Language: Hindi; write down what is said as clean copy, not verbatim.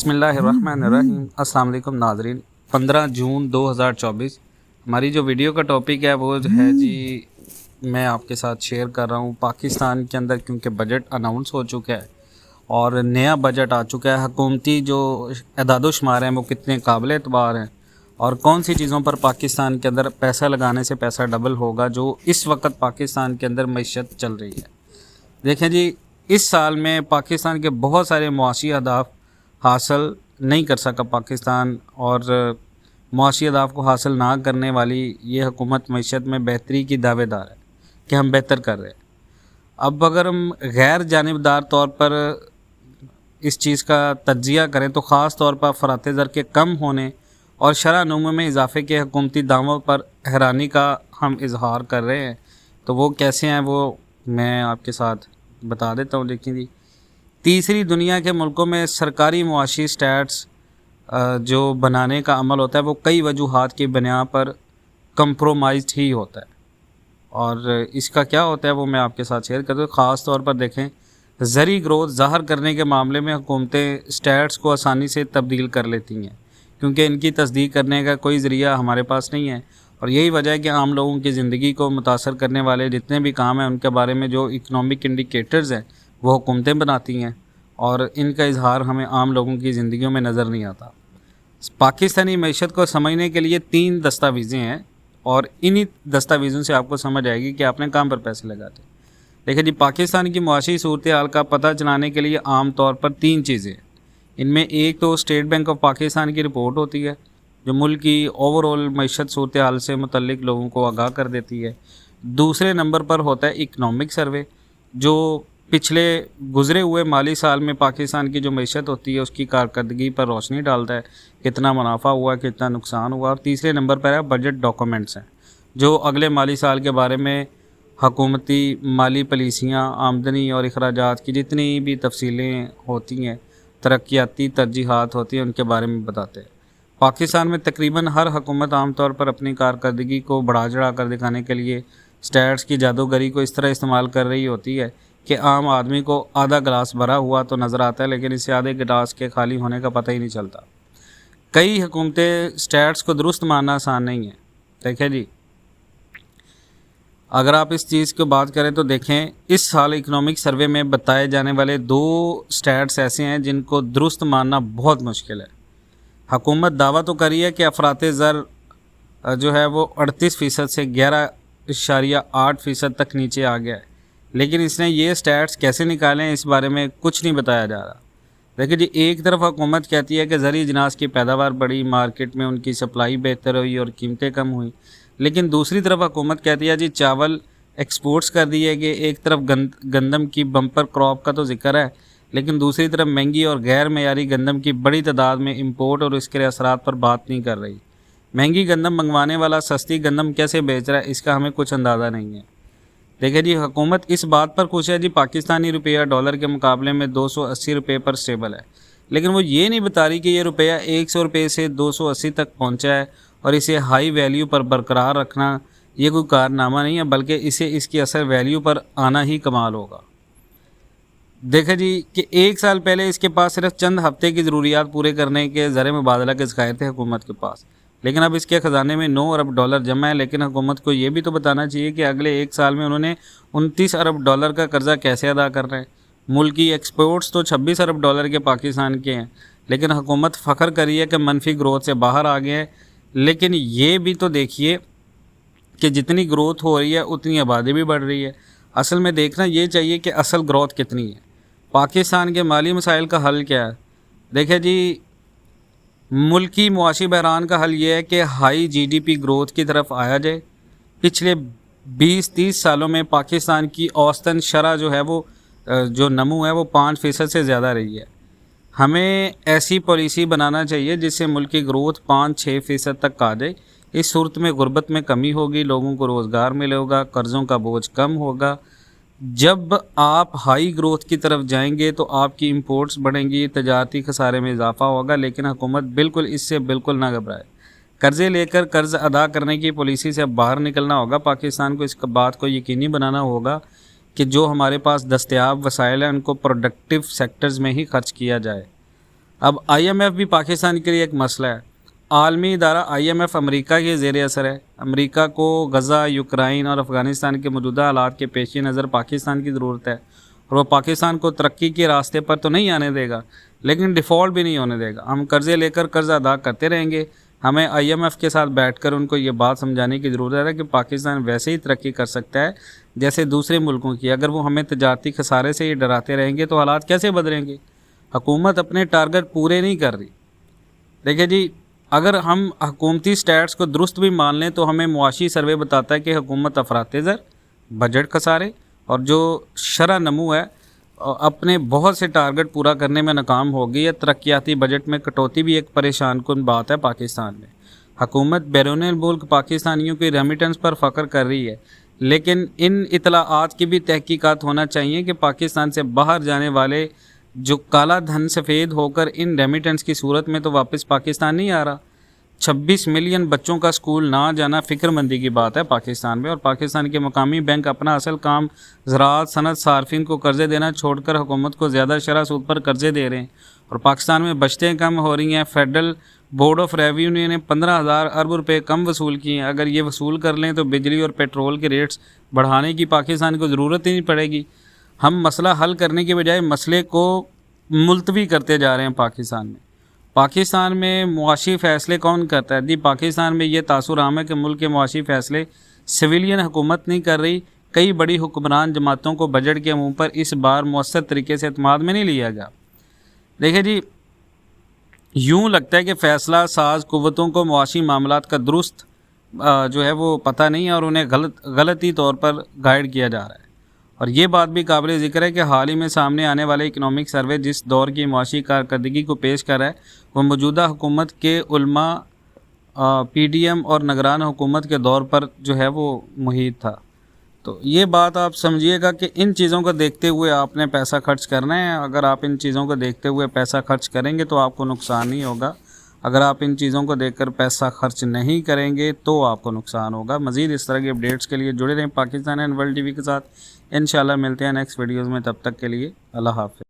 बिस्मिल्लाहिर्रहमानिर्रहीम। अस्सलाम वालेकुम नाज़रीन। 15 जून 2024 हमारी जो वीडियो का टॉपिक है वो है जी, मैं आपके साथ शेयर कर रहा हूँ पाकिस्तान के अंदर क्योंकि बजट अनाउंस हो चुका है और नया बजट आ चुका है। हुकूमती जो एदाद-ओ-शुमार हैं वो कितने काबिल एतबार हैं और कौन सी चीज़ों पर पाकिस्तान के अंदर पैसा लगाने से पैसा डबल होगा, जो इस वक्त पाकिस्तान के अंदर मईशत चल रही है। देखें जी, इस साल में पाकिस्तान के बहुत सारे मुआशी अहदाफ हासिल नहीं कर सका पाकिस्तान, और मुआशी अहदाफ को हासिल ना करने वाली ये हुकूमत मईशत में बेहतरी की दावेदार है कि हम बेहतर कर रहे हैं। अब अगर हम गैर जानिबदार तौर पर इस चीज़ का तज्जिया करें तो ख़ास तौर पर फ़रात ज़र के कम होने और शरह नमू में इजाफ़े के हुकूमती दावों पर हैरानी का हम इजहार कर रहे हैं। तो वो कैसे हैं वो मैं आपके साथ बता देता हूँ। देखिए जी, तीसरी दुनिया के मुल्कों में सरकारी मुआशी स्टैट्स जो बनाने का अमल होता है वो कई वजूहात की बुनियाद पर कंप्रोमाइज़ ही होता है, और इसका क्या होता है वो मैं आपके साथ शेयर करता हूँ। ख़ास तौर पर देखें, ज़री ग्रोथ ज़ाहिर करने के मामले में हुकूमतें स्टैट्स को आसानी से तब्दील कर लेती हैं क्योंकि इनकी तस्दीक करने का कोई ज़रिया हमारे पास नहीं है, और यही वजह है कि आम लोगों की ज़िंदगी को मुतासर करने वाले जितने भी काम हैं उनके बारे में जो इकनॉमिक इंडिकेटर्स हैं वो हुकूमतें बनाती हैं, और इनका इजहार हमें आम लोगों की ज़िंदगियों में नज़र नहीं आता। पाकिस्तानी मईशत को समझने के लिए 3 दस्तावेज़ें हैं और इन्हीं दस्तावेज़ों से आपको समझ आएगी कि आपने काम पर पैसे लगाते। देखिए जी, पाकिस्तान की मुआशी सूरत हाल का पता चलाने के लिए आम तौर पर 3 चीज़ें हैं। इनमें एक तो स्टेट बैंक ऑफ पाकिस्तान की रिपोर्ट होती है जो मुल्क की ओवरऑल मईशत सूरत हाल से मुतल्लिक लोगों को आगाह कर देती है। दूसरे नंबर पर होता है इकनॉमिक सर्वे जो पिछले गुज़रे हुए माली साल में पाकिस्तान की जो मईशत होती है उसकी कारकर्दगी पर रोशनी डालता है, कितना मुनाफा हुआ, कितना नुकसान हुआ। और तीसरे नंबर पर है बजट डॉक्यूमेंट्स हैं जो अगले माली साल के बारे में हकूमती माली पॉलिसियाँ, आमदनी और अखराजात की जितनी भी तफसीलें होती हैं, तरक्याती तरजीहात होती हैं, उनके बारे में बताते हैं। पाकिस्तान में तकरीबन हर हुकूमत आमतौर पर अपनी कारकर्दगी को बढ़ा चढ़ा कर दिखाने के लिए स्टैट्स की जादूगरी को इस तरह इस्तेमाल कर रही होती है कि आम आदमी को आधा गिलास भरा हुआ तो नज़र आता है लेकिन इसे आधे गिलास के खाली होने का पता ही नहीं चलता। कई हुकूमतें स्टैट्स को दुरुस्त मानना आसान नहीं है। देखें जी, अगर आप इस चीज़ की बात करें तो देखें, इस साल इकनॉमिक सर्वे में बताए जाने वाले 2 स्टैट्स ऐसे हैं जिनको दुरुस्त मानना बहुत मुश्किल है। हुकूमत दावा तो करी है कि अफरात ज़र जो है वो 38% से 11.8% तक नीचे आ गया है, लेकिन इसने ये स्टैट्स कैसे निकाले हैं इस बारे में कुछ नहीं बताया जा रहा। देखिए जी, एक तरफ हुकूमत कहती है कि ज़री अजनास की पैदावार बढ़ी, मार्केट में उनकी सप्लाई बेहतर हुई और कीमतें कम हुई, लेकिन दूसरी तरफ हुकूमत कहती है जी चावल एक्सपोर्ट्स कर दिए गए। एक तरफ गंदम की बम्पर क्रॉप का तो जिक्र है, लेकिन दूसरी तरफ महंगी और गैर मयारी गंदम की बड़ी तादाद में इंपोर्ट और इसके असरात पर बात नहीं कर रही। महंगी गंदम मंगवाने वाला सस्ती गंदम कैसे बेच रहा है इसका हमें कुछ अंदाज़ा नहीं है। देखिए जी, हुकूमत इस बात पर खुश है जी पाकिस्तानी रुपया डॉलर के मुकाबले में 280 रुपये पर स्टेबल है, लेकिन वो ये नहीं बता रही कि ये रुपया 100 रुपये से 280 तक पहुंचा है, और इसे हाई वैल्यू पर बरकरार रखना ये कोई कारनामा नहीं है बल्कि इसे इसकी असल वैल्यू पर आना ही कमाल होगा। देखिए जी कि 1 साल पहले इसके पास सिर्फ चंद हफ्ते की ज़रूरियात पूरे करने के ज़र मुबादला के ज़खायर थे हुकूमत के पास, लेकिन अब इसके ख़जाने में 9 अरब डॉलर जमा है। लेकिन हुकूमत को ये भी तो बताना चाहिए कि अगले 1 साल में उन्होंने 29 अरब डॉलर का कर्ज़ा कैसे अदा कर रहे हैं। मुल्क की एक्सपोर्ट्स तो 26 अरब डॉलर के पाकिस्तान के हैं, लेकिन हुकूमत फ़ख्र कर रही है कि मनफी ग्रोथ से बाहर आ गए हैं। लेकिन ये भी तो देखिए कि जितनी ग्रोथ हो रही है उतनी आबादी भी बढ़ रही है। असल में देखना ये चाहिए कि असल ग्रोथ कितनी है। पाकिस्तान के माली मसाइल का हल क्या है? देखिए जी, मुल्की मुआशी बहरान का हल ये है कि हाई GDP ग्रोथ की तरफ आया जाए। पिछले 20-30 सालों में पाकिस्तान की औसतन शरह जो है वो जो नमू है वो 5% से ज़्यादा रही है। हमें ऐसी पॉलिसी बनाना चाहिए जिससे मुल्क की ग्रोथ 5-6% तक आ जाए। इस सूरत में गुर्बत में कमी होगी, लोगों को रोज़गार मिलेगा, कर्ज़ों का बोझ कम होगा। जब आप हाई ग्रोथ की तरफ जाएंगे तो आपकी इंपोर्ट्स बढ़ेंगी, तजारती खसारे में इजाफा होगा, लेकिन हुकूमत बिल्कुल इससे बिल्कुल ना घबराए। कर्ज़े लेकर कर्ज़ अदा करने की पॉलिसी से अब बाहर निकलना होगा। पाकिस्तान को इस बात को यकीनी बनाना होगा कि जो हमारे पास दस्तयाब वसाइल हैं उनको प्रोडक्टिव सेक्टर्स में ही खर्च किया जाए। अब IMF भी पाकिस्तान के लिए एक मसला है। आलमी इदारा IMF अमेरिका के ज़ेर असर है। अमेरिका को गज़ा, यूक्रेन और अफ़गानिस्तान के मौजूदा हालात के पेश नज़र पाकिस्तान की ज़रूरत है, और वह पाकिस्तान को तरक्की के रास्ते पर तो नहीं आने देगा, लेकिन डिफ़ॉल्ट भी नहीं होने देगा। हम कर्ज़े लेकर कर्ज़ अदा करते रहेंगे। हमें IMF के साथ बैठकर उनको ये बात समझाने की ज़रूरत है कि पाकिस्तान वैसे ही तरक्की कर सकता है जैसे दूसरे मुल्कों की। अगर वो हमें तजारती खसारे से ही डराते रहेंगे तो हालात कैसे बदलेंगे। हुकूमत अपने टारगेट पूरे नहीं कर रही। देखिए जी, अगर हम हुकूमती स्टैट्स को दुरुस्त भी मान लें तो हमें मुआशी सर्वे बताता है कि हुकूमत अफराते ज़र, बजट खसारे और जो शरह नमू है अपने बहुत से टारगेट पूरा करने में नाकाम हो गई है। तरक्याती बजट में कटौती भी एक परेशान कुन बात है पाकिस्तान में। हुकूमत बैरून मुल्क पाकिस्तानियों की रेमिटेंस पर फ़ख्र कर रही है, लेकिन इन इतलाआत की भी तहकीकात होना चाहिए कि पाकिस्तान से बाहर जाने वाले जो काला धन सफ़ेद होकर इन रेमिटेंस की सूरत में तो वापस पाकिस्तान नहीं आ रहा। 26 मिलियन बच्चों का स्कूल ना जाना फ़िक्रमंदी की बात है पाकिस्तान में। और पाकिस्तान के मकामी बैंक अपना असल काम ज़राअत सनत सार्फिन को कर्ज़े देना छोड़कर हुकूमत को ज़्यादा शरह सूद पर कर्ज़े दे रहे हैं, और पाकिस्तान में बचतें कम हो रही हैं। फेडरल बोर्ड ऑफ रेवेन्यू ने 15,000 अरब रुपये कम वसूल किए हैं। अगर ये वसूल कर लें तो बिजली और पेट्रोल के रेट्स बढ़ाने की पाकिस्तान को ज़रूरत ही नहीं पड़ेगी। हम मसला हल करने के बजाय मसले को मुलतवी करते जा रहे हैं। पाकिस्तान में मुआशी फ़ैसले कौन करता है जी? पाकिस्तान में ये तासुर आम है कि मुल्क के मुआशी फ़ैसले सिविलियन हुकूमत नहीं कर रही। कई बड़ी हुक्मरान जमातों को बजट के मुँह पर इस बार मौसर तरीके से एतमाद में नहीं लिया गया। देखिए जी, यूँ लगता है कि फ़ैसला साज कुव्वतों को मुआशी मामलात का दुरुस्त जो है वो पता नहीं है, और उन्हें गलती तौर पर गाइड किया जा रहा है। और ये बात भी काबिल ज़िक्र है कि हाल ही में सामने आने वाले इकनॉमिक सर्वे जिस दौर की मुआशी कारकर्दगी को पेश कर रहा है वह मौजूदा हुकूमत के उलमा, PDM और निगरान हुकूमत के दौर पर जो है वो मुहित था। तो ये बात आप समझिएगा कि इन चीज़ों को देखते हुए आपने पैसा खर्च करना है। अगर आप इन चीज़ों को देखते हुए पैसा खर्च करेंगे तो आपको नुकसान नहीं होगा। अगर आप इन चीज़ों को देखकर पैसा खर्च नहीं करेंगे तो आपको नुकसान होगा। मज़ीद इस तरह की अपडेट्स के लिए जुड़े रहें पाकिस्तान एंड वर्ल्ड TV के साथ। इंशाल्लाह मिलते हैं नेक्स्ट वीडियोज़ में। तब तक के लिए अल्लाह हाफ़िज़।